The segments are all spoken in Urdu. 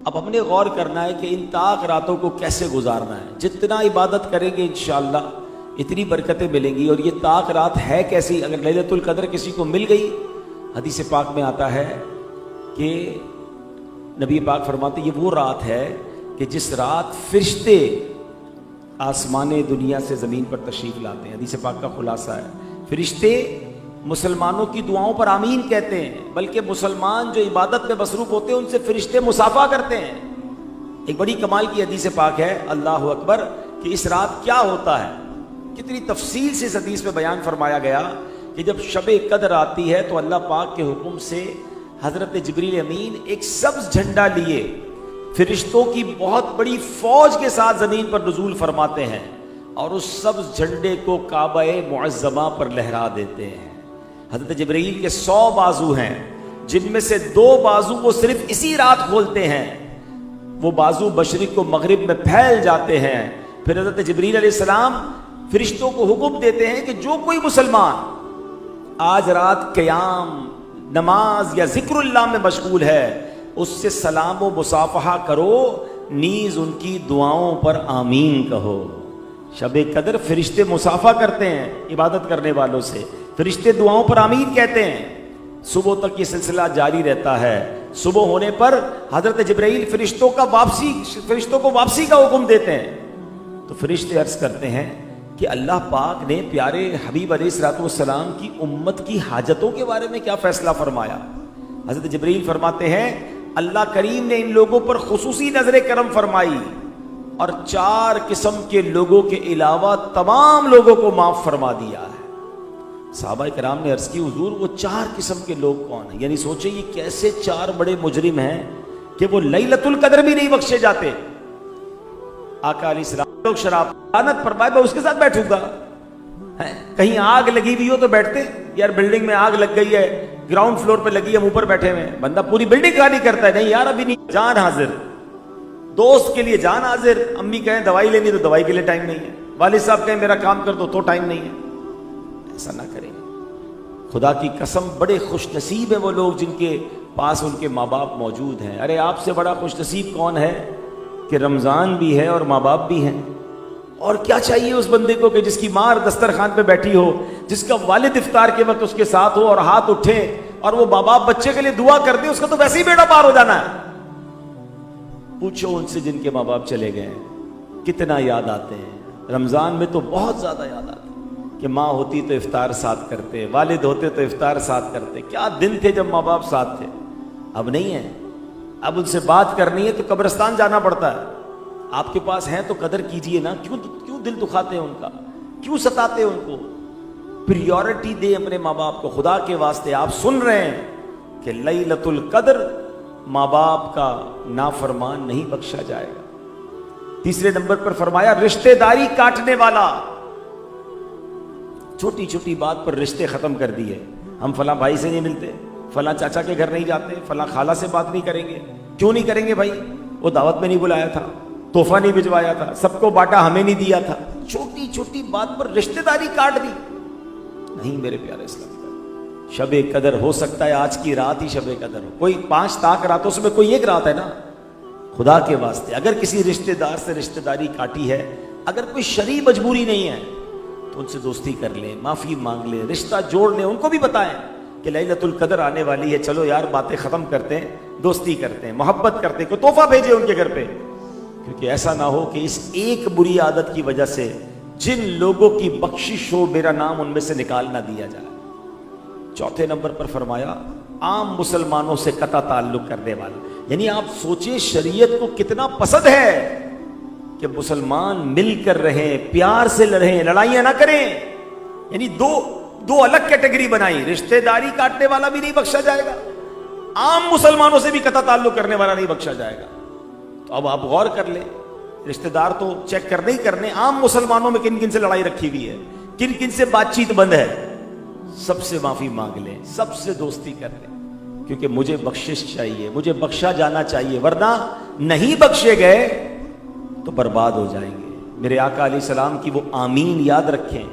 اب ہم نے غور کرنا ہے کہ ان طاق راتوں کو کیسے گزارنا ہے. جتنا عبادت کریں گے انشاءاللہ اتنی برکتیں ملیں گی. اور یہ طاق رات ہے کیسی؟ اگر لیلۃ القدر کسی کو مل گئی، حدیث پاک میں آتا ہے کہ نبی پاک فرماتے یہ وہ رات ہے کہ جس رات فرشتے آسمان دنیا سے زمین پر تشریف لاتے ہیں. حدیث پاک کا خلاصہ ہے فرشتے مسلمانوں کی دعاؤں پر آمین کہتے ہیں، بلکہ مسلمان جو عبادت میں مصروف ہوتے ہیں ان سے فرشتے مصافحہ کرتے ہیں. ایک بڑی کمال کی حدیث پاک ہے، اللہ اکبر، کہ اس رات کیا ہوتا ہے. کتنی تفصیل سے اس حدیث میں بیان فرمایا گیا کہ جب شب قدر آتی ہے تو اللہ پاک کے حکم سے حضرت جبریل امین ایک سبز جھنڈا لیے فرشتوں کی بہت بڑی فوج کے ساتھ زمین پر نزول فرماتے ہیں اور اس سبز جھنڈے کو کعبہ معظمہ پر لہرا دیتے ہیں. حضرت جبرائیل کے 100 بازو ہیں، جن میں سے 2 بازو وہ صرف اسی رات کھولتے ہیں. وہ بازو مشرق و مغرب میں پھیل جاتے ہیں. پھر حضرت جبرائیل علیہ السلام فرشتوں کو حکم دیتے ہیں کہ جو کوئی مسلمان آج رات قیام، نماز یا ذکر اللہ میں مشغول ہے اس سے سلام و مصافحہ کرو، نیز ان کی دعاؤں پر آمین کہو. شب قدر فرشتے مصافحہ کرتے ہیں عبادت کرنے والوں سے، فرشتے دعاؤں پر آمین کہتے ہیں. صبح تک یہ سلسلہ جاری رہتا ہے. صبح ہونے پر حضرت جبرائیل فرشتوں کو واپسی کا حکم دیتے ہیں. تو فرشتے عرض کرتے ہیں کہ اللہ پاک نے پیارے حبیب علیہ الصلوۃ والسلام کی امت کی حاجتوں کے بارے میں کیا فیصلہ فرمایا. حضرت جبرائیل فرماتے ہیں اللہ کریم نے ان لوگوں پر خصوصی نظر کرم فرمائی اور 4 قسم کے لوگوں کے علاوہ تمام لوگوں کو معاف فرما دیا ہے. صحابہ کرام نے عرض کی حضور وہ 4 قسم کے لوگ کون ہیں؟ یعنی سوچیں یہ کیسے 4 بڑے مجرم ہیں کہ وہ لیلۃ القدر بھی نہیں بخشے جاتے. آقا علیہ السلام لوگ شراب لعنت فرمائے میں اس کے ساتھ بیٹھوں گا. کہیں آگ لگی ہوئی ہو تو بیٹھتے یار بلڈنگ میں آگ لگ گئی ہے، گراؤنڈ فلور پہ لگی ہے، ہم اوپر بیٹھے ہوئے، بندہ پوری بلڈنگ خالی کرتا ہے. نہیں یار ابھی نہیں، جان حاضر، دوست کے لیے جان حاضر. امی کہیں دوائی لینی تو دوائی کے لیے ٹائم نہیں ہے، والد صاحب کہیں میرا کام کر دو تو ٹائم نہیں ہے. ایسا نہ کریں. خدا کی قسم بڑے خوش نصیب ہیں وہ لوگ جن کے پاس ان کے ماں باپ موجود ہیں. ارے آپ سے بڑا خوش نصیب کون ہے کہ رمضان بھی ہے اور ماں باپ بھی ہیں. اور کیا چاہیے اس بندے کو کہ جس کی ماں دسترخوان پہ بیٹھی ہو، جس کا والد افطار کے وقت اس کے ساتھ ہو اور ہاتھ اٹھے اور وہ ماں باپ بچے کے لیے دعا کر دے، اس کا تو ویسے ہی بیڑا پار ہو جانا ہے. پوچھو ان سے جن کے ماں باپ چلے گئے کتنا یاد آتے ہیں. رمضان میں تو بہت زیادہ یاد آتے کہ ماں ہوتی تو افطار ساتھ کرتے، والد ہوتے تو افطار ساتھ کرتے. کیا دن تھے جب ماں باپ ساتھ تھے. اب نہیں ہے. اب ان سے بات کرنی ہے تو قبرستان جانا پڑتا ہے. آپ کے پاس ہیں تو قدر کیجئے نا. کیوں دل دکھاتے ہیں ان کا، کیوں ستاتے ہیں ان کو. پریورٹی دے اپنے ماں باپ کو. خدا کے واسطے آپ سن رہے ہیں کہ لیلۃ القدر ماں باپ کا نافرمان نہیں بخشا جائے گا. تیسرے نمبر پر فرمایا رشتہ داری کاٹنے والا. چھوٹی چھوٹی بات پر رشتے ختم کر دیے. ہم فلاں بھائی سے نہیں ملتے، فلاں چاچا کے گھر نہیں جاتے، فلاں خالہ سے بات نہیں کریں گے. کیوں نہیں کریں گے بھائی؟ وہ دعوت میں نہیں بلایا تھا، تحفہ نہیں بھجوایا تھا، سب کو بانٹا ہمیں نہیں دیا تھا. چھوٹی چھوٹی بات پر رشتہ داری کاٹ دی. نہیں میرے پیارے اسلام، شب قدر ہو سکتا ہے آج کی رات ہی شب قدر ہو. کوئی 5 طاق راتوں سے میں کوئی ایک رات ہے نا. خدا کے واسطے اگر کسی رشتہ دار سے رشتہ داری کاٹی ہے، اگر کوئی شرعی مجبوری نہیں ہے تو ان سے دوستی کر لیں، معافی مانگ لیں، رشتہ جوڑ لیں. ان کو بھی بتائیں کہ لیلۃ القدر آنے والی ہے، چلو یار باتیں ختم کرتے ہیں، دوستی کرتے ہیں، محبت کرتے ہیں. کوئی تحفہ بھیجے ان کے گھر پہ. کیونکہ ایسا نہ ہو کہ اس ایک بری عادت کی وجہ سے جن لوگوں کی بخشش ہو میرا نام ان میں سے نکال نہ دیا جائے. چوتھے نمبر پر فرمایا عام مسلمانوں سے قطع تعلق کرنے والا. یعنی آپ سوچیں شریعت کو کتنا پسند ہے کہ مسلمان مل کر رہیں، پیار سے لڑیں، لڑائیاں نہ کریں. یعنی دو الگ کیٹیگری بنائی. رشتہ داری کاٹنے والا بھی نہیں بخشا جائے گا، عام مسلمانوں سے بھی قطع تعلق کرنے والا نہیں بخشا جائے گا. تو اب آپ غور کر لیں، رشتہ دار تو چیک کرنے ہی کرنے. عام مسلمانوں میں کن کن سے لڑائی رکھی ہوئی ہے، کن کن سے بات چیت بند ہے، سب سے معافی مانگ لیں، سب سے دوستی کر لیں. کیونکہ مجھے بخشش چاہیے، مجھے بخشا جانا چاہیے، ورنہ نہیں بخشے گئے تو برباد ہو جائیں گے. میرے آقا علیہ السلام کی وہ آمین یاد رکھیں.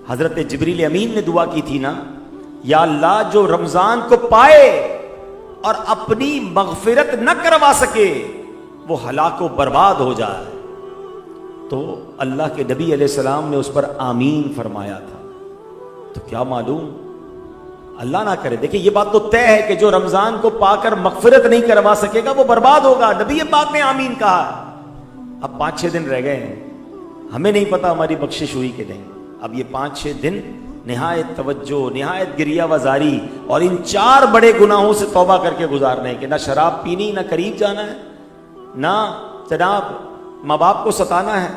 حضرت جبریل امین نے دعا کی تھی نا، یا اللہ جو رمضان کو پائے اور اپنی مغفرت نہ کروا سکے وہ ہلاک و برباد ہو جائے، تو اللہ کے نبی علیہ السلام نے اس پر آمین فرمایا تھا۔ تو کیا معلوم، اللہ نہ کرے، دیکھیں یہ بات تو طے ہے کہ جو رمضان کو پا کر مغفرت نہیں کروا سکے گا وہ برباد ہوگا۔ نبی پاک نے آمین کہا۔ اب 5-6 دن رہ گئے ہیں، ہمیں نہیں پتا ہماری بخشش ہوئی کہ نہیں۔ اب یہ 5-6 دن نہایت توجہ، نہایت گریہ وزاری اور ان 4 بڑے گناہوں سے توبہ کر کے گزارنے ہیں کہ نہ شراب پینی، نہ قریب جانا ہے، نہ جناب ماں باپ کو ستانا ہے،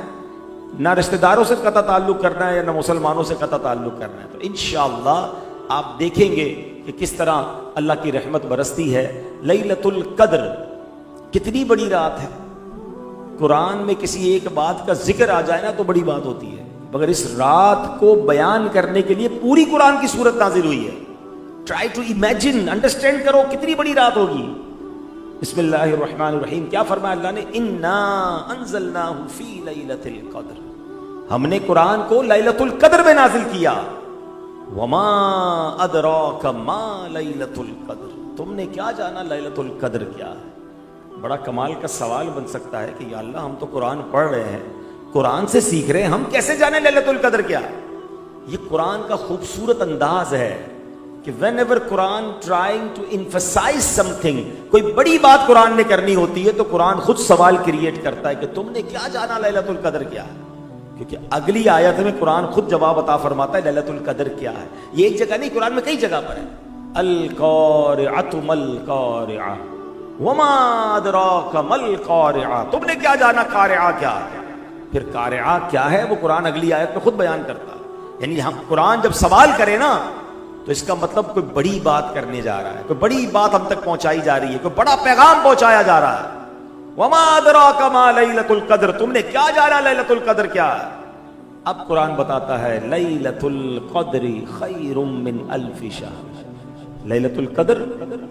نہ رشتہ داروں سے قطع تعلق کرنا ہے، نہ مسلمانوں سے قطع تعلق کرنا ہے۔ تو انشاءاللہ آپ دیکھیں گے کہ کس طرح اللہ کی رحمت برستی ہے۔ لیلۃ القدر کتنی بڑی رات ہے۔ قرآن میں کسی ایک بات کا ذکر آ جائے نا تو بڑی بات ہوتی ہے، مگر اس رات کو بیان کرنے کے لیے پوری قرآن کی سورت نازل ہوئی ہے۔ ٹرائی ٹو امیجن، انڈرسٹینڈ کرو کتنی بڑی رات ہوگی۔ بسم اللہ الرحمن الرحیم، کیا فرمایا اللہ نے؟ انا انزلناہ فی لیلۃ القدر، ہم نے قرآن کو لیلۃ القدر میں نازل کیا۔ وما ادراک ما لیلۃ القدر، تم نے کیا جانا لیلۃ القدر کیا ہے؟ بڑا کمال کا سوال بن سکتا ہے کہ یا اللہ ہم تو قرآن پڑھ رہے ہیں، قرآن سے سیکھ رہے ہیں، ہم کیسے جانیں لیلۃ القدر کیا؟ یہ قرآن کا خوبصورت انداز ہے کہ whenever Quran trying to emphasize something، کوئی بڑی بات قرآن نے کرنی ہوتی ہے تو قرآن خود سوال کریٹ کرتا ہے کہ تم نے کیا جانا لیلۃ القدر کیا ہے، کیونکہ اگلی آیت میں قرآن خود جواب عطا فرماتا ہے لیلۃ القدر کیا ہے۔ یہ ایک جگہ نہیں، قرآن میں کئی جگہ پر ہے۔ القارعۃ ما القارعہ وما ادراک ما القارعہ، تم نے کیا جانا قارعہ کیا ہے؟ پھر قارعہ کیا ہے وہ قرآن اگلی آیت میں خود بیان کرتا ہے۔ یعنی ہم قرآن جب سوال کرے نا تو اس کا مطلب کوئی بڑی بات کرنے جا رہا ہے، کوئی بڑی بات ہم تک پہنچائی جا رہی ہے، کوئی بڑا پیغام پہنچایا جا رہا ہے۔ وما ادراک ما لیلۃ القدر، تم نے کیا جانا لیلۃ القدر کیا ہے؟ اب قرآن بتاتا ہے لیلۃ القدر خیر من الف شہر، لیلۃ القدر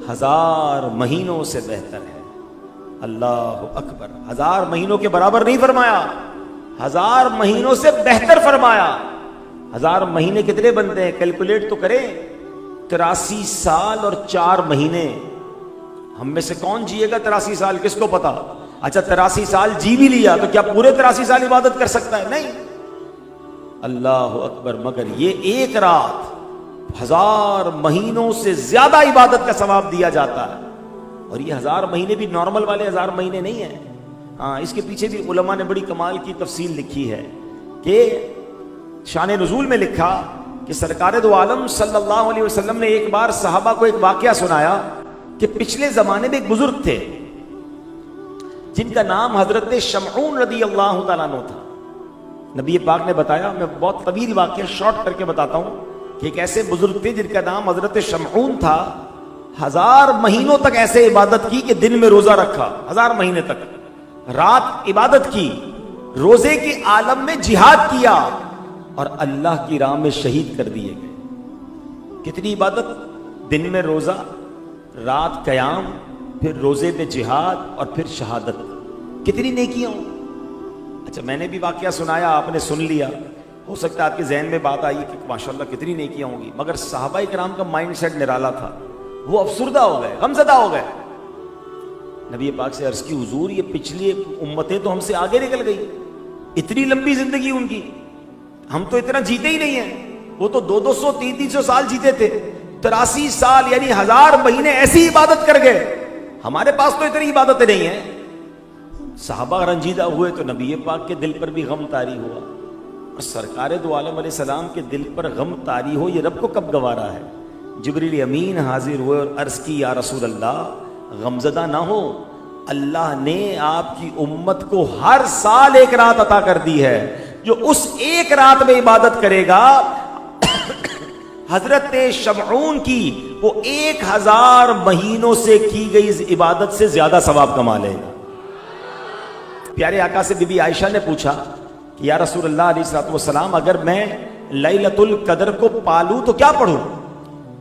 1000 مہینوں سے بہتر ہے۔ اللہ اکبر، 1000 مہینوں کے برابر نہیں فرمایا، 1000 مہینوں سے بہتر فرمایا۔ 1000 مہینے کتنے بنتے ہیں؟ کیلکولیٹ تو کریں، 83 سال اور 4 مہینے۔ ہم میں سے کون جیے گا 83 سال؟ کس کو پتا؟ اچھا 83 سال جی بھی لیا تو کیا پورے 83 سال عبادت کر سکتا ہے؟ نہیں۔ اللہ اکبر، مگر یہ ایک رات 1000 مہینوں سے زیادہ عبادت کا ثواب دیا جاتا ہے۔ اور یہ 1000 مہینے بھی نارمل والے 1000 مہینے نہیں ہیں۔ ہاں، اس کے پیچھے بھی علماء نے بڑی کمال کی تفصیل لکھی ہے کہ شان نزول میں لکھا کہ سرکار دو عالم صلی اللہ علیہ وسلم نے ایک بار صحابہ کو ایک واقعہ سنایا کہ پچھلے زمانے میں ایک بزرگ تھے جن کا نام حضرت شمعون رضی اللہ تعالیٰ عنہ تھا۔ نبی پاک نے بتایا، میں بہت طویل واقعہ شارٹ کر کے بتاتا ہوں، کہ ایک ایسے بزرگ تھے جن کا نام حضرت شمعون تھا۔ 1000 مہینوں تک ایسے عبادت کی کہ دن میں روزہ رکھا، 1000 مہینے تک رات عبادت کی، روزے کے عالم میں جہاد کیا اور اللہ کی راہ میں شہید کر دیے گئے۔ کتنی عبادت؟ دن میں روزہ، رات قیام، پھر روزے میں جہاد اور پھر شہادت۔ کتنی نیکیاں ہوں۔ اچھا، میں نے بھی واقعہ سنایا، آپ نے سن لیا، ہو سکتا ہے آپ کے ذہن میں بات آئی کہ ماشاءاللہ کتنی نیکیاں ہوں گی، مگر صحابہ کرام کا مائنڈ سیٹ نرالا تھا، وہ افسردہ ہو گئے، غمزدہ ہو گئے۔ نبی پاک سے عرض کی، حضور یہ پچھلی امتیں تو ہم سے آگے نکل گئی، اتنی لمبی زندگی ان کی، ہم تو اتنا جیتے ہی نہیں ہیں۔ وہ تو 200 300 سال جیتے تھے، 83 سال یعنی 1000 مہینے ایسی عبادت کر گئے، ہمارے پاس تو اتنی عبادتیں نہیں ہیں۔ صحابہ رنجیدہ ہوئے تو نبی پاک کے دل پر بھی غم طاری ہوا، اور سرکار دو عالم علیہ السلام کے دل پر غم طاری ہو یہ رب کو کب گوارا ہے۔ جبریل امین حاضر ہوئے اور عرض کی، یا رسول اللہ غمزدہ نہ ہو، اللہ نے آپ کی امت کو ہر سال ایک رات عطا کر دی ہے، جو اس ایک رات میں عبادت کرے گا حضرت شمعون کی وہ 1000 مہینوں سے کی گئی عبادت سے زیادہ ثواب کما لے گا۔ پیارے آقا سے بی بی عائشہ نے پوچھا کہ یا رسول اللہ علیہ الصلوۃ والسلام، اگر میں لیلۃ القدر کو پالوں تو کیا پڑھوں؟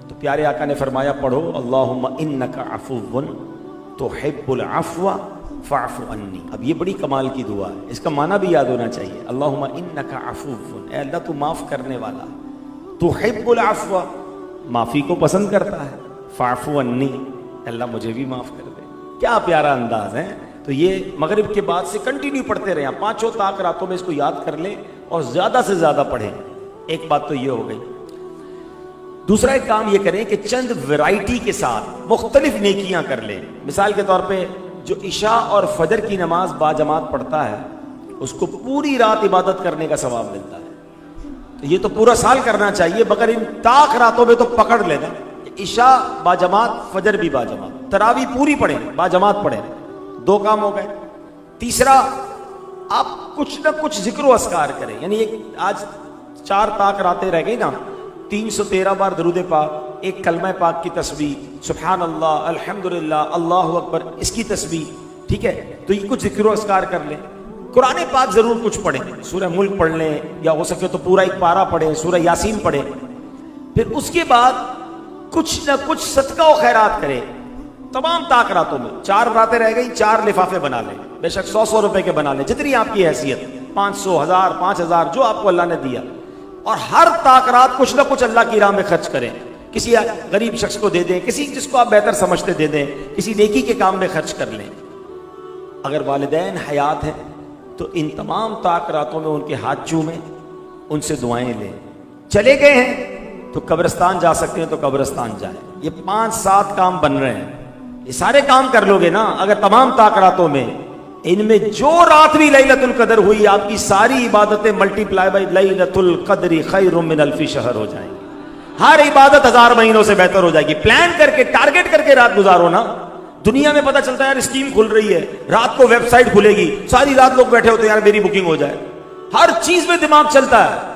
تو پیارے آقا نے فرمایا، پڑھو اللہم انک عفو تحب العفو فاعف عنی۔ اب یہ بڑی کمال کی دعا ہے، اس کا معنی بھی یاد ہونا چاہیے۔ اللہم انک عفو، اے اللہ تو معاف کرنے والا، تحب العفو معافی کو پسند کرتا ہے، فاعف عنی اللہ مجھے بھی معاف کر دے۔ کیا پیارا انداز ہے، تو یہ مغرب کے بعد سے کنٹینیو پڑھتے رہیں، 5 طاق راتوں میں اس کو یاد کر لیں اور زیادہ سے زیادہ پڑھیں۔ ایک بات تو یہ ہو گئی۔ دوسرا ایک کام یہ کریں کہ چند ویرائٹی کے ساتھ مختلف نیکیاں کر لیں۔ مثال کے طور پہ جو عشاء اور فجر کی نماز باجماعت پڑھتا ہے اس کو پوری رات عبادت کرنے کا ثواب ملتا ہے، تو یہ تو پورا سال کرنا چاہیے، مگر ان طاق راتوں میں تو پکڑ لینا، عشاء باجماعت، فجر بھی باجماعت، تراویح پوری پڑھیں، باجماعت پڑھیں، 2 کام ہو گئے۔ تیسرا، آپ کچھ نہ کچھ ذکر و اذکار کریں، یعنی آج 4 طاق راتیں رہ گئی نا، 313 بار درود پاک، ایک کلمہ پاک کی تسبیح، سبحان اللہ، الحمدللہ، اللہ اکبر، اس کی تسبیح، ٹھیک ہے؟ تو یہ کچھ ذکر و اذکار کر لیں۔ قرآن پاک ضرور کچھ پڑھیں، سورہ ملک پڑھ لیں، یا ہو سکے تو پورا ایک پارہ پڑھیں، سورہ یاسین پڑھیں۔ پھر اس کے بعد کچھ نہ کچھ صدقہ و خیرات کریں تمام طاق راتوں میں۔ 4 راتیں رہ گئی، 4 لفافے بنا لیں، بے شک 100 روپے کے بنا لیں، جتنی آپ کی حیثیت، 500، 1000، 5000، جو آپ کو اللہ نے دیا، اور ہر طاق رات کچھ نہ کچھ اللہ کی راہ میں خرچ کریں۔ کسی غریب شخص کو دے دیں، کسی جس کو آپ بہتر سمجھتے دے دیں، کسی نیکی کے کام میں خرچ کر لیں۔ اگر والدین حیات ہیں تو ان تمام طاق راتوں میں ان کے ہاتھ چومیں، ان سے دعائیں لیں۔ چلے گئے ہیں تو قبرستان جا سکتے ہیں تو قبرستان جائیں۔ یہ 5-7 کام بن رہے ہیں، یہ سارے کام کر لو گے نا اگر تمام طاق راتوں میں، ان میں جو رات بھی لیلۃ القدر ہوئی، آپ کی ساری عبادتیں ملٹی پلائی بائی لیلۃ القدر خیر من الف شہر ہو جائیں گی۔ ہر عبادت 1000 مہینوں سے بہتر ہو جائے گی۔ پلان کر کے، ٹارگٹ کر کے رات گزارو نا۔ دنیا میں پتہ چلتا ہے یار اسکیم کھل رہی ہے، رات کو ویب سائٹ کھلے گی، ساری رات لوگ بیٹھے ہوتے ہیں یار میری بکنگ ہو جائے، ہر چیز میں دماغ چلتا ہے۔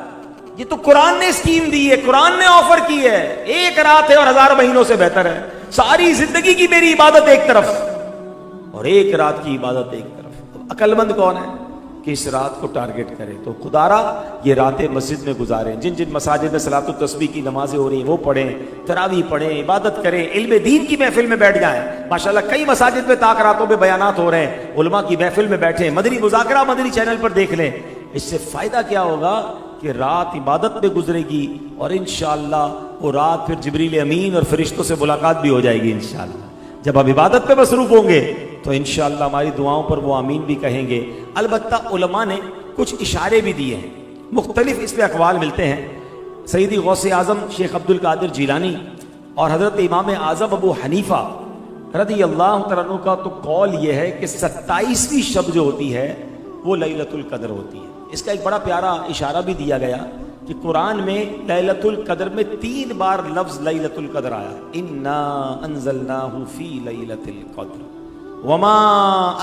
یہ تو قرآن نے اسکیم دی ہے، قرآن نے آفر کی ہے، 1 رات ہے اور 1000 مہینوں سے بہتر ہے۔ ساری زندگی کی میری عبادت ایک طرف اور 1 رات کی عبادت ایک طرف۔ عقل مند کون ہے کہ اس رات کو ٹارگٹ کرے؟ تو خدا را یہ راتیں مسجد میں گزاریں، جن جن مساجد میں صلاۃ التسبیح کی نمازیں ہو رہی ہیں وہ پڑھیں، تراویح پڑھیں، عبادت کریں، علم دین کی محفل میں بیٹھ جائیں۔ ماشاءاللہ کئی مساجد میں طاق راتوں میں بیانات ہو رہے ہیں، علماء کی محفل میں بیٹھیں، مدنی مذاکرہ مدنی چینل پر دیکھ لیں۔ اس سے فائدہ کیا ہوگا کہ رات عبادت میں گزرے گی، اور انشاءاللہ وہ رات پھر جبریل امین اور فرشتوں سے ملاقات بھی ہو جائے گی انشاءاللہ۔ جب آپ عبادت پہ مصروف ہوں گے تو انشاءاللہ ہماری دعاؤں پر وہ آمین بھی کہیں گے۔ البتہ علماء نے کچھ اشارے بھی دیے ہیں، مختلف اس پہ اقوال ملتے ہیں۔ سیدی غوث اعظم شیخ عبد القادر جیلانی اور حضرت امام اعظم ابو حنیفہ رضی اللہ تعالیٰ عنہ کا تو قول یہ ہے کہ 27ویں شب جو ہوتی ہے وہ لیلۃ القدر ہوتی ہے۔ اس کا ایک بڑا پیارا اشارہ بھی دیا گیا کہ قرآن میں لیلۃ القدر میں 3 بار لفظ لیلۃ القدر آیا، انا انزلناہ فی لیلۃ القدر وما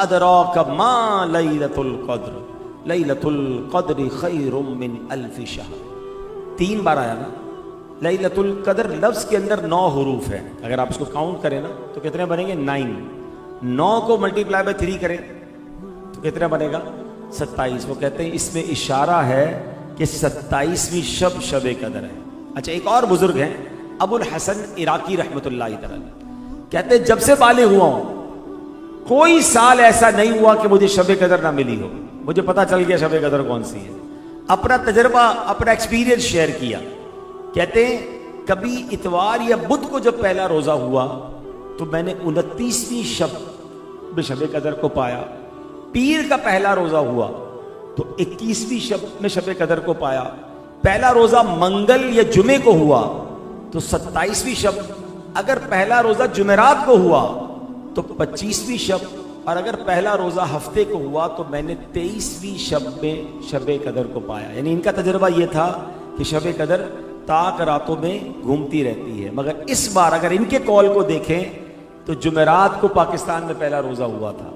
ادراک ما لیلۃ القدر لیلۃ القدر خیر من الف شہر۔ 3 بار آیا نا۔ لیلۃ القدر لفظ کے اندر 9 حروف ہیں، اگر آپ اس کو کاؤنٹ کریں نا تو کتنے بنیں گے؟ 9۔ 9 کو ملٹی پلائی بائی 3 کریں تو کتنا بنے گا؟ 27۔ وہ کہتے ہیں اس میں اشارہ ہے کہ 27ویں شب شب قدر ہے۔ اچھا، ایک اور بزرگ ہیں ابو الحسن عراقی رحمۃ اللہ تعالی، کہتے ہیں جب سے بالغ ہوا ہوں کوئی سال ایسا نہیں ہوا کہ مجھے شب قدر نہ ملی ہو، مجھے پتا چل گیا شب قدر کون سی ہے۔ اپنا تجربہ، اپنا ایکسپیرینس شیئر کیا۔ کہتے ہیں کبھی اتوار یا بدھ کو جب پہلا روزہ ہوا تو میں نے 29ویں شب میں شب قدر کو پایا، پیر کا پہلا روزہ ہوا تو 21ویں شب میں شب قدر کو پایا، پہلا روزہ منگل یا جمعے کو ہوا تو 27ویں شب، اگر پہلا روزہ جمعرات کو ہوا تو 25ویں شب، اور اگر پہلا روزہ ہفتے کو ہوا تو میں نے 23ویں شب میں شب قدر کو پایا۔ یعنی ان کا تجربہ یہ تھا کہ شب قدر طاق راتوں میں گھومتی رہتی ہے، مگر اس بار اگر ان کے قول کو دیکھیں تو جمعرات کو پاکستان میں پہلا روزہ ہوا تھا،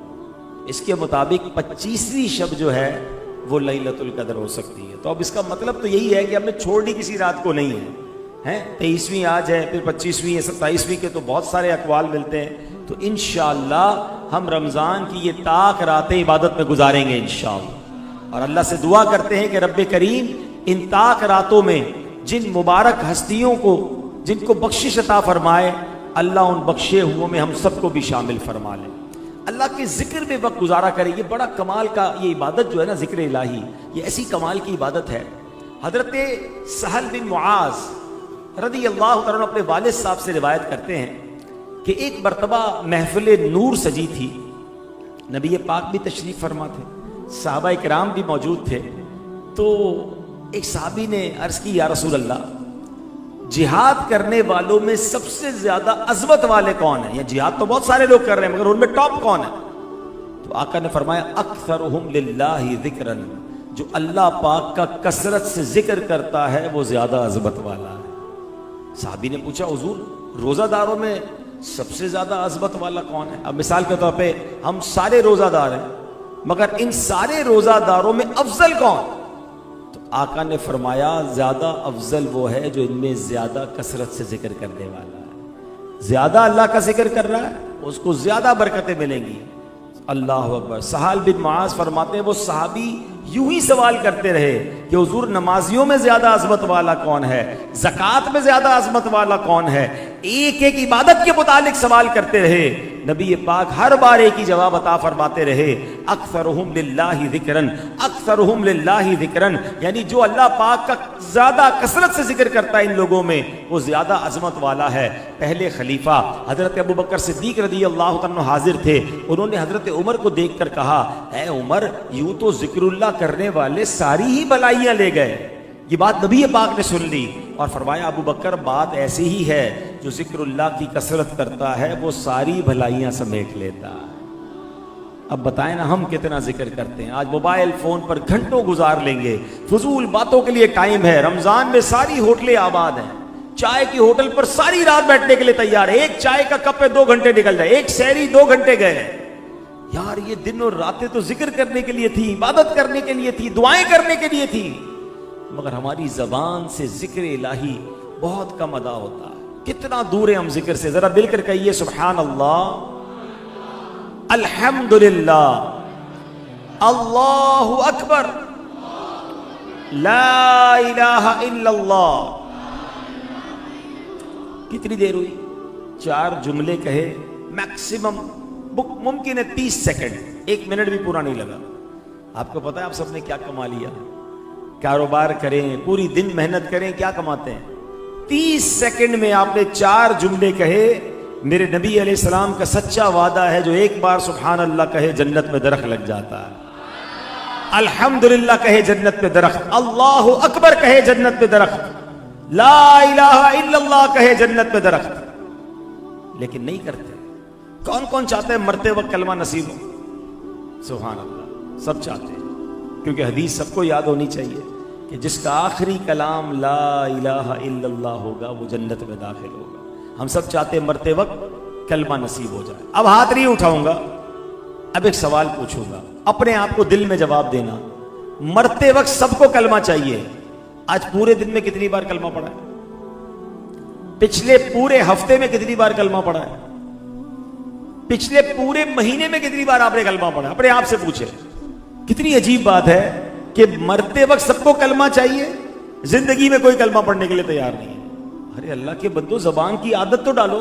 اس کے مطابق 25ویں شب جو ہے وہ لیلۃ القدر ہو سکتی ہے۔ تو اب اس کا مطلب تو یہی ہے کہ ہم نے چھوڑنی کسی رات کو نہیں ہے، 23ویں آج ہے، پھر 25ویں ہے، 27ویں کے تو بہت سارے اقوال ملتے ہیں۔ تو انشاءاللہ ہم رمضان کی یہ طاق راتیں عبادت میں گزاریں گے انشاءاللہ، اور اللہ سے دعا کرتے ہیں کہ رب کریم ان طاق راتوں میں جن مبارک ہستیوں کو جن کو بخشش عطا فرمائے، اللہ ان بخشے ہوئوں میں ہم سب کو بھی شامل فرما لیں۔ اللہ کے ذکر میں وقت گزارا کرے، یہ بڑا کمال کا، یہ عبادت جو ہے نا ذکر الہی، یہ ایسی کمال کی عبادت ہے۔ حضرت سہل بن معاذ رضی اللہ عنہ اپنے والد صاحب سے روایت کرتے ہیں کہ ایک مرتبہ محفل نور سجی تھی نبی پاک بھی تشریف فرما تھے، صحابہ کرام بھی موجود تھے. تو ایک صحابی نے عرض کی یا رسول اللہ، جہاد کرنے والوں میں سب سے زیادہ عظمت والے کون ہیں؟ یا جہاد تو بہت سارے لوگ کر رہے ہیں مگر ان میں ٹاپ کون ہے؟ تو آقا نے فرمایا اکثرہم للہ ذکرن، جو اللہ پاک کا کثرت سے ذکر کرتا ہے وہ زیادہ عظمت والا ہے. صحابی نے پوچھا حضور روزہ داروں میں سب سے زیادہ عظمت والا کون ہے؟ اب مثال کے طور پہ ہم سارے روزہ دار ہیں مگر ان سارے روزہ داروں میں افضل کون؟ تو آقا نے فرمایا زیادہ افضل وہ ہے جو ان میں زیادہ کثرت سے ذکر کرنے والا ہے. زیادہ اللہ کا ذکر کر رہا ہے اس کو زیادہ برکتیں ملیں گی. اللہ اکبر. سہل بن معاذ فرماتے ہیں وہ صحابی یوں ہی سوال کرتے رہے کہ حضور نمازیوں میں زیادہ عظمت والا کون ہے، زکوٰۃ میں زیادہ عظمت والا کون ہے، ایک ایک عبادت کے متعلق سوال کرتے رہے. نبی پاک ہر بار ایک ہی جواب عطا فرماتے رہے اکثرہم للہ ذکرن، اکثرہم للہ ذکرن، یعنی جو اللہ پاک کا زیادہ کثرت سے ذکر کرتا ہے ان لوگوں میں وہ زیادہ عظمت والا ہے. پہلے خلیفہ حضرت ابوبکر صدیق رضی اللہ عنہ حاضر تھے. انہوں نے حضرت عمر کو دیکھ کر کہا اے عمر یوں تو ذکر اللہ کرنے والے ساری ہی بھلائیاں لے گئے. یہ بات نبی پاک نے سن لی اور فرمایا ابو بکر بات ایسی ہی ہے، جو ذکر اللہ کی کثرت کرتا ہے وہ ساری بھلائیاں سمیٹ لیتا ہے. اب بتائیں نا ہم کتنا ذکر کرتے ہیں. آج موبائل فون پر گھنٹوں گزار لیں گے، فضول باتوں کے لیے ٹائم ہے. رمضان میں ساری ہوٹلیں آباد ہیں، چائے کی ہوٹل پر ساری رات بیٹھنے کے لیے تیار ہے. ایک چائے کا کپ پہ 2 گھنٹے نکل جائے، ایک سحری 2 گھنٹے گئے. یار یہ دن اور راتیں تو ذکر کرنے کے لیے تھی، عبادت کرنے کے لیے تھی، دعائیں کرنے کے لیے تھی، مگر ہماری زبان سے ذکر الہی بہت کم ادا ہوتا ہے. کتنا دور ہیں ہم ذکر سے. ذرا مل کر کہیے سبحان اللہ، الحمدللہ، اللہ اکبر، لا الہ الا اللہ. کتنی دیر ہوئی؟ 4 جملے کہے میکسیمم، ممکن ہے 30 سیکنڈ، 1 منٹ بھی پورا نہیں لگا. آپ کو پتا ہے آپ سب نے کیا کما لیا؟ کاروبار کریں، پوری دن محنت کریں، کیا کماتے ہیں؟ 30 سیکنڈ میں آپ نے 4 جملے کہے. میرے نبی علیہ السلام کا سچا وعدہ ہے جو ایک بار سبحان اللہ کہے جنت میں درخت لگ جاتا ہے، الحمدللہ کہے جنت میں درخت، اللہ اکبر کہے جنت میں درخت، لا الہ الا اللہ کہے جنت میں درخت. لیکن نہیں کرتے. کون کون چاہتے ہیں مرتے وقت کلمہ نصیب ہو؟ سبحان اللہ، سب چاہتے ہیں، کیونکہ حدیث سب کو یاد ہونی چاہیے کہ جس کا آخری کلام لا الہ الا اللہ ہوگا وہ جنت میں داخل ہوگا. ہم سب چاہتے ہیں مرتے وقت کلمہ نصیب ہو جائے. اب ہاتھ نہیں اٹھاؤں گا، اب ایک سوال پوچھوں گا، اپنے آپ کو دل میں جواب دینا. مرتے وقت سب کو کلمہ چاہیے. آج پورے دن میں کتنی بار کلمہ پڑھا ہے؟ پچھلے پورے ہفتے میں کتنی بار کلمہ پڑھا ہے؟ پچھلے پورے مہینے میں کتنی بار آپ نے کلمہ پڑھا؟ اپنے آپ سے پوچھے. کتنی عجیب بات ہے کہ مرتے وقت سب کو کلمہ چاہیے، زندگی میں کوئی کلمہ پڑھنے کے لیے تیار نہیں ہے. ارے اللہ کے بندو زبان کی عادت تو ڈالو.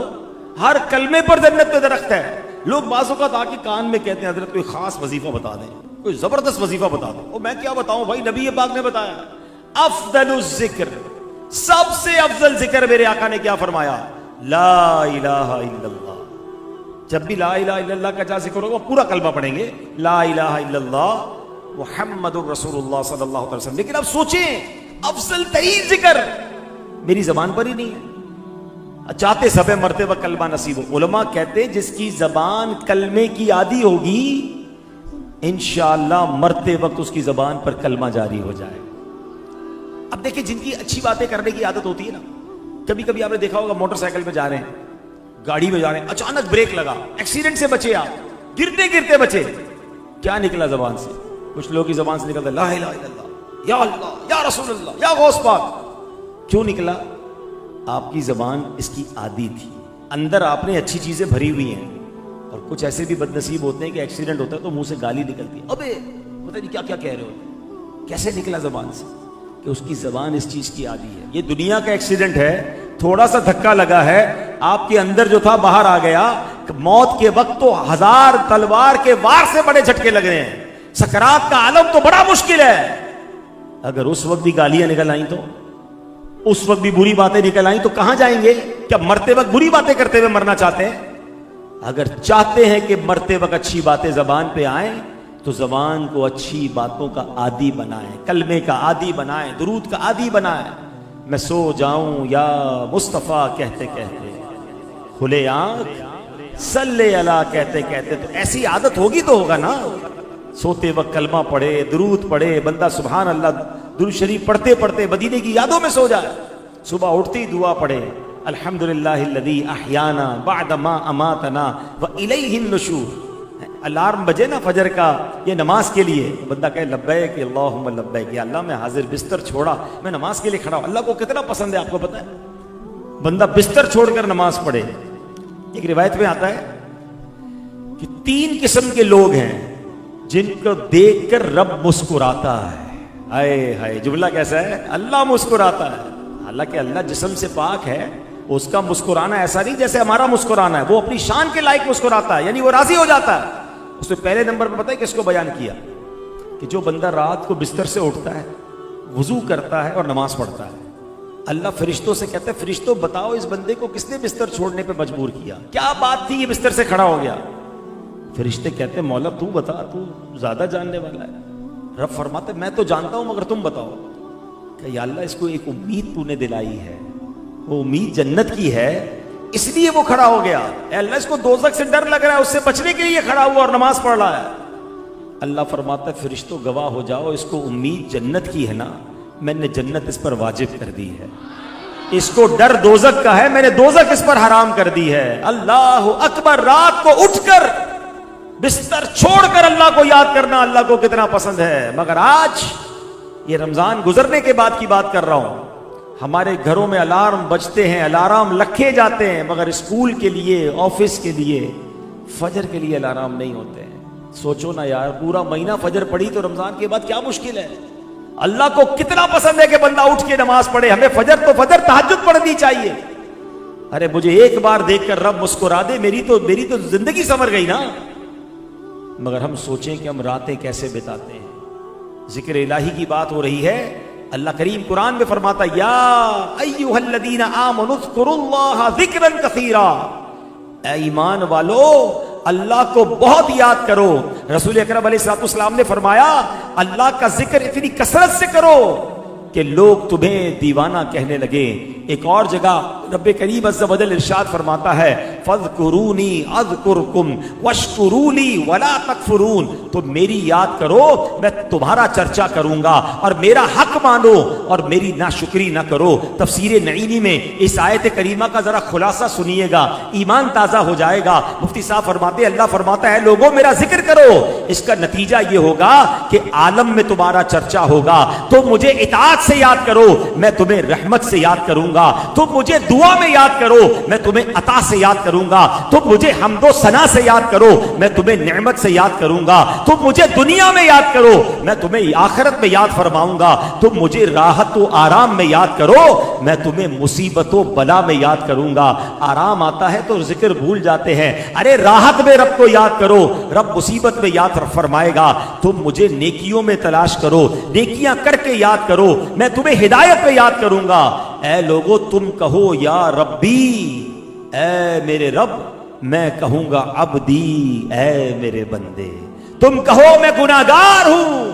ہر کلمے پر جنت میں درخت ہے. لوگ بعض اوقات آ کے کان میں کہتے ہیں حضرت کوئی خاص وظیفہ بتا دیں، کوئی زبردست وظیفہ بتا دو. اور میں کیا بتاؤں بھائی، نبی پاک نے بتایا افضل الذکر، سب سے افضل ذکر میرے آقا نے کیا فرمایا؟ لا الہ الا اللہ. جب بھی لا الہ الا اللہ کا جہاں ذکر ہوگا پورا کلمہ پڑھیں گے، لا الہ الا اللہ محمد الرسول اللہ صلی اللہ علیہ وسلم. لیکن اب سوچیں افضل ترین ذکر میری زبان پر ہی نہیں ہے. چاہتے سب مرتے وقت کلمہ نصیب ہو. علماء کہتے جس کی زبان کلمے کی عادی ہوگی انشاءاللہ مرتے وقت اس کی زبان پر کلمہ جاری ہو جائے. اب دیکھیں جن کی اچھی باتیں کرنے کی عادت ہوتی ہے نا، کبھی کبھی آپ نے دیکھا ہوگا موٹر سائیکل پہ جا رہے ہیں، گاڑی میں جا رہے ہیں، اچانک بریک لگا، ایکسیڈنٹ سے بچے، آپ گرتے گرتے بچے. کیا نکلا زبان سے؟ کچھ لوگوں کی زبان سے نکلتا لا الہ الا اللہ، یا اللہ، یا رسول اللہ، یا غوث پاک. کیوں نکلا؟ آپ کی زبان اس کی عادی تھی. اندر آپ نے اچھی چیزیں بھری ہوئی ہیں. اور کچھ ایسے بھی بد نصیب ہوتے ہیں کہ ایکسیڈنٹ ہوتا ہے تو منہ سے گالی نکلتی ہے، ابے پتہ نہیں کیا کیا کہہ رہے ہوتے. کیسے نکلا زبان سے؟ کہ اس کی زبان اس چیز کی عادی ہے. یہ دنیا کا ایکسیڈنٹ ہے، تھوڑا سا دھکا لگا ہے، آپ کے اندر جو تھا باہر آ گیا. موت کے وقت تو 1000 تلوار کے وار سے بڑے جھٹکے لگ رہے ہیں. سکرات کا عالم تو بڑا مشکل ہے. اگر اس وقت بھی گالیاں نکل آئیں تو، اس وقت بھی بری باتیں نکل آئیں تو کہاں جائیں گے؟ کیا مرتے وقت بری باتیں کرتے ہوئے مرنا چاہتے ہیں؟ اگر چاہتے ہیں کہ مرتے وقت اچھی باتیں زبان پہ آئیں تو زبان کو اچھی باتوں کا عادی بنائیں، کلمے کا عادی بنائیں، درود کا عادی بنائیں۔ میں سو جاؤں یا مصطفیٰ کہتے کہتے، کھلے آنکھ صلی اللہ کہتے کہتے، تو ایسی عادت ہوگی تو ہوگا نا۔ سوتے وقت کلمہ پڑھے، درود پڑھے، بندہ سبحان اللہ درود شریف پڑھتے پڑھتے مدینے کی یادوں میں سو جائے، صبح اٹھتی دعا پڑھے، الحمدللہ الذی احیانا بعد ما اماتنا والیہ النشور۔ الارم بجے نا فجر کا، یہ نماز کے لیے، بندہ کہے لبیک اللہم لبیک، یا اللہ میں حاضر، بستر چھوڑا میں نماز کے لیے کھڑا ہوں۔ اللہ کو کتنا پسند ہے آپ کو پتہ ہے؟ بندہ بستر چھوڑ کر نماز پڑھے۔ ایک روایت میں آتا ہے کہ 3 قسم کے لوگ ہیں جن کو دیکھ کر رب مسکراتا ہے۔ ہائے ہائے، جملہ کیسا ہے؟ اللہ مسکراتا ہے۔ حالانکہ اللہ جسم سے پاک ہے، اس کا مسکرانا ایسا نہیں جیسے ہمارا مسکرانا ہے، وہ اپنی شان کے لائق مسکراتا ہے، یعنی وہ راضی ہو جاتا ہے۔ اس نے پہلے نمبر پر پتہ ہے کس کو بیان کیا؟ کہ جو بندہ رات کو بستر سے اٹھتا ہے، وضو کرتا ہے اور نماز پڑھتا ہے، اللہ فرشتوں سے کہتا ہے فرشتوں بتاؤ اس بندے کو کس نے بستر چھوڑنے پہ مجبور کیا، کیا بات تھی یہ بستر سے کھڑا ہو گیا؟ فرشتے کہتے ہیں مولا تو بتا، تو زیادہ جاننے والا ہے۔ رب فرماتے میں تو جانتا ہوں مگر تم بتاؤ۔ کہ یا اللہ اس کو ایک امید تو نے دلائی ہے، وہ امید جنت کی ہے، اس لیے وہ کھڑا ہو گیا۔ اے اللہ اس کو دوزخ سے ڈر لگ رہا ہے، اس سے بچنے کے لیے کھڑا ہوا اور نماز پڑھ رہا ہے۔ اللہ فرماتا ہے فرشتوں گواہ ہو جاؤ، اس کو امید جنت کی ہے نا، میں نے جنت اس پر واجب کر دی ہے۔ اس کو ڈر دوزخ کا ہے، میں نے دوزخ اس پر حرام کر دی ہے۔ اللہ اکبر۔ رات کو اٹھ کر بستر چھوڑ کر اللہ کو یاد کرنا اللہ کو کتنا پسند ہے۔ مگر آج یہ رمضان گزرنے کے بعد کی بات کر رہا ہوں، ہمارے گھروں میں الارم بجتے ہیں، الارم رکھے جاتے ہیں، مگر اسکول کے لیے، آفس کے لیے، فجر کے لیے الارم نہیں ہوتے ہیں۔ سوچو نا یار، پورا مہینہ فجر پڑھی تو رمضان کے بعد کیا مشکل ہے؟ اللہ کو کتنا پسند ہے کہ بندہ اٹھ کے نماز پڑھے۔ ہمیں فجر تو فجر تہجد پڑھنی چاہیے۔ ارے مجھے ایک بار دیکھ کر رب مسکرا دے، میری تو زندگی سنور گئی نا۔ مگر ہم سوچیں کہ ہم راتیں کیسے بتاتے ہیں۔ ذکر الہی کی بات ہو رہی ہے، اللہ کریم قرآن میں فرماتا یا ایھا الذین آمنوا اذکروا اللہ ذکرا کثیرا، اے ایمان والو اللہ کو بہت یاد کرو۔ رسول اکرم علیہ السلام نے فرمایا اللہ کا ذکر اتنی کثرت سے کرو کہ لوگ تمہیں دیوانہ کہنے لگے۔ ایک اور جگہ رب کریم عز و جل ارشاد فرماتا ہے فاذکرونی اذکرکم واشکروا لی ولا تکفرون، تم میری یاد کرو میں تمہارا چرچا کروں گا، اور میرا حق مانو اور میری ناشکری نہ کرو۔ تفسیر نعیمی میں اس آیت کریمہ کا ذرا خلاصہ سنیے گا، ایمان تازہ ہو جائے گا۔ مفتی صاحب فرماتے ہیں اللہ فرماتا ہے لوگوں میرا ذکر کرو، اس کا نتیجہ یہ ہوگا کہ عالم میں تمہارا چرچا ہوگا۔ تم مجھے اطاعت سے یاد کرو، میں تمہیں رحمت سے یاد کروں گا۔ تم مجھے دعا میں یاد کرو، میں تمہیں عطا سے یاد کروں گا۔ تم مجھے حمد و ثنا سے یاد کرو، میں تمہیں نعمت سے یاد کروں گا۔ تم مجھے دنیا میں یاد کرو، میں تمہیں آخرت میں یاد فرماؤں گا۔ تم مجھے راحت و آرام میں یاد کرو، میں تمہیں مصیبت و بلا میں یاد کروں گا۔ آرام آتا ہے تو ذکر بھول جاتے ہیں، ارے راحت میں رب کو یاد کرو، رب مصیبت میں یاد فرمائے گا۔ تم مجھے نیکیوں میں تلاش کرو، نیکیاں کر کے یاد کرو، میں تمہیں ہدایت میں یاد کروں گا۔ اے لوگو تم کہو یا ربی، اے میرے رب، میں کہوں گا عبدی، اے میرے بندے۔ تم کہو میں گناہگار ہوں،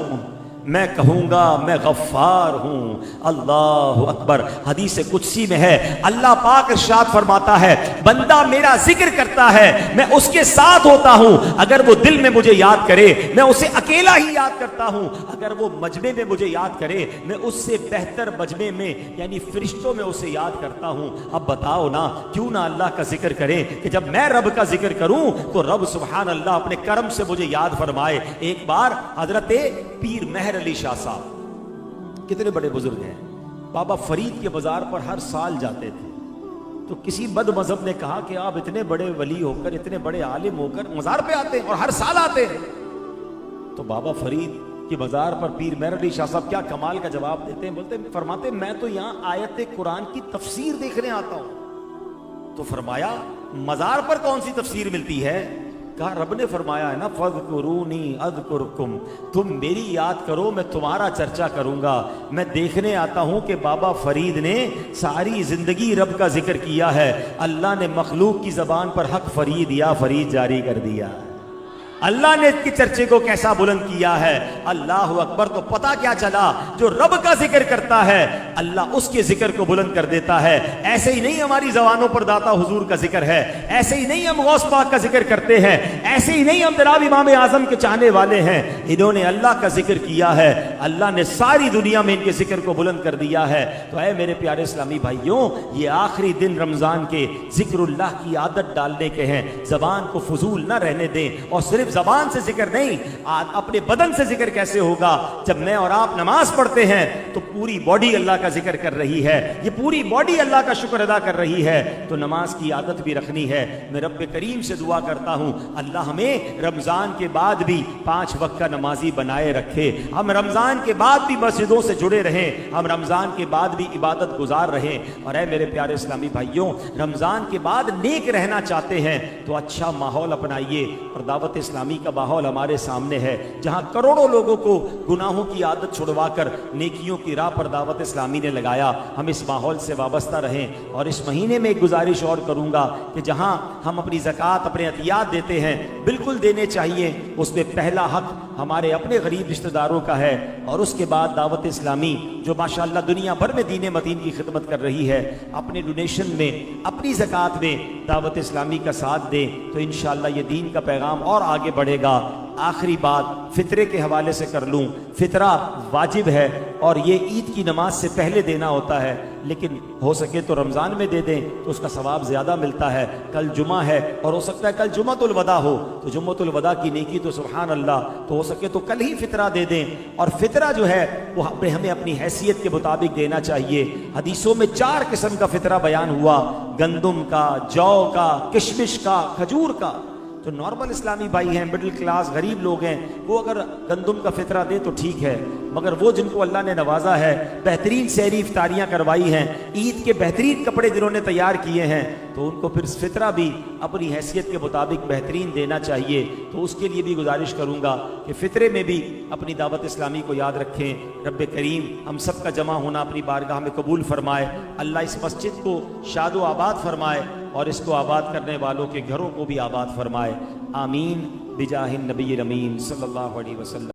میں کہوں گا میں غفار ہوں۔ اللہ اکبر۔ حدیث قدسی میں ہے اللہ پاک ارشاد فرماتا ہے بندہ میرا ذکر کرتا ہے میں اس کے ساتھ ہوتا ہوں، اگر وہ دل میں مجھے یاد کرے میں اسے اکیلا ہی یاد کرتا ہوں، اگر وہ مجمع میں مجھے یاد کرے میں اس سے بہتر مجمع میں یعنی فرشتوں میں اسے یاد کرتا ہوں۔ اب بتاؤ نا کیوں نہ اللہ کا ذکر کریں کہ جب میں رب کا ذکر کروں تو رب سبحان اللہ اپنے کرم سے مجھے یاد فرمائے۔ ایک بار حضرت پیر مہر علی شاہ صاحب کتنے بڑے بزرگ ہیں، بابا فرید کے بازار پر ہر سال جاتے تھے، تو کسی بد مذہب نے کہا کہ آپ اتنے بڑے ولی ہو کر اتنے بڑے عالم ہو کر مزار پہ آتے ہیں اور ہر سال آتے ہیں۔ تو بابا فرید کے بازار پر پیر مہر علی شاہ صاحب کیا کمال کا جواب دیتے ہیں، بولتے فرماتے میں تو یہاں آیت قرآن کی تفسیر دیکھنے آتا ہوں۔ تو فرمایا مزار پر کون سی تفسیر ملتی ہے؟ کہا رب نے فرمایا ہے نا فَاذْكُرُونِي أَذْكُرْكُمْ، تم میری یاد کرو میں تمہارا چرچا کروں گا۔ میں دیکھنے آتا ہوں کہ بابا فرید نے ساری زندگی رب کا ذکر کیا ہے، اللہ نے مخلوق کی زبان پر حق فرید یا فرید جاری کر دیا، اللہ نے اس کے چرچے کو کیسا بلند کیا ہے۔ اللہ اکبر، تو پتا کیا چلا، جو رب کا ذکر کرتا ہے اللہ اس کے ذکر کو بلند کر دیتا ہے۔ ایسے ہی نہیں ہماری زبانوں پر داتا حضور کا ذکر ہے، ایسے ہی نہیں ہم غوث پاک کا ذکر کرتے ہیں، ایسے ہی نہیں ہم جناب امام اعظم کے چاہنے والے ہیں، انہوں نے اللہ کا ذکر کیا ہے، اللہ نے ساری دنیا میں ان کے ذکر کو بلند کر دیا ہے۔ تو اے میرے پیارے اسلامی بھائیوں، یہ آخری دن رمضان کے ذکر اللہ کی عادت ڈالنے کے ہیں، زبان کو فضول نہ رہنے دیں، اور صرف زبان سے ذکر نہیں، اپنے بدن سے ذکر کیسے ہوگا؟ جب میں اور آپ نماز پڑھتے ہیں تو پوری باڈی اللہ کا ذکر کر رہی ہے، یہ پوری باڈی اللہ کا شکر ادا کر رہی ہے، تو نماز کی عادت بھی رکھنی ہے۔ میں رب کریم سے دعا کرتا ہوں اللہ ہمیں رمضان کے بعد بھی 5 وقت کا نمازی بنائے رکھے، ہم رمضان کے بعد بھی مسجدوں سے جڑے رہیں، ہم رمضان کے بعد بھی عبادت گزار رہیں۔ اور اے میرے پیارے اسلامی بھائیوں، رمضان کے بعد نیک رہنا چاہتے ہیں تو اچھا ماحول اپنائیے، اور دعوت اسلامی کا ماحول ہمارے سامنے ہے، جہاں کروڑوں لوگوں کو گناہوں کی عادت چھڑوا کر نیکیوں کی راہ پر دعوت اسلامی نے لگایا۔ ہم اس ماحول سے وابستہ رہیں، اور اس مہینے میں ایک گزارش اور کروں گا کہ جہاں ہم اپنی زکوٰۃ، اپنے عطیات دیتے ہیں، بالکل دینے چاہیے، اس میں پہلا حق ہمارے اپنے غریب رشتہ داروں کا ہے، اور اس کے بعد دعوت اسلامی جو ماشاءاللہ دنیا بھر میں دین متین کی خدمت کر رہی ہے، اپنے ڈونیشن میں، اپنی زکوٰۃ میں دعوت اسلامی کا ساتھ دیں تو انشاءاللہ یہ دین کا پیغام اور آگے بڑھے گا۔ آخری بات فطرے کے حوالے سے کر لوں، فطرہ واجب ہے اور یہ عید کی نماز سے پہلے دینا ہوتا ہے، لیکن ہو سکے تو رمضان میں دے دیں تو اس کا ثواب زیادہ ملتا ہے۔ کل جمعہ ہے اور ہو سکتا ہے کل جمعۃ الوداع ہو، تو جمعۃ الوداع کی نیکی تو سبحان اللہ، تو ہو سکے تو کل ہی فطرہ دے دیں۔ اور فطرہ جو ہے وہ ہمیں اپنی حیثیت کے مطابق دینا چاہیے۔ حدیثوں میں 4 قسم کا فطرہ بیان ہوا، گندم کا، جو کا، کشمش کا، کھجور کا۔ تو نارمل اسلامی بھائی ہیں، مڈل کلاس غریب لوگ ہیں، وہ اگر گندم کا فطرہ دے تو ٹھیک ہے، مگر وہ جن کو اللہ نے نوازا ہے، بہترین سحری افطاریاں کروائی ہیں، عید کے بہترین کپڑے جنہوں نے تیار کیے ہیں، تو ان کو پھر فطرہ بھی اپنی حیثیت کے مطابق بہترین دینا چاہیے۔ تو اس کے لیے بھی گزارش کروں گا کہ فطرے میں بھی اپنی دعوت اسلامی کو یاد رکھیں۔ رب کریم ہم سب کا جمع ہونا اپنی بارگاہ میں قبول فرمائے، اللہ اس مسجد کو شاد و آباد فرمائے، اور اس کو آباد کرنے والوں کے گھروں کو بھی آباد فرمائے، آمین بجاہ النبی الامین صلی اللہ علیہ وسلم۔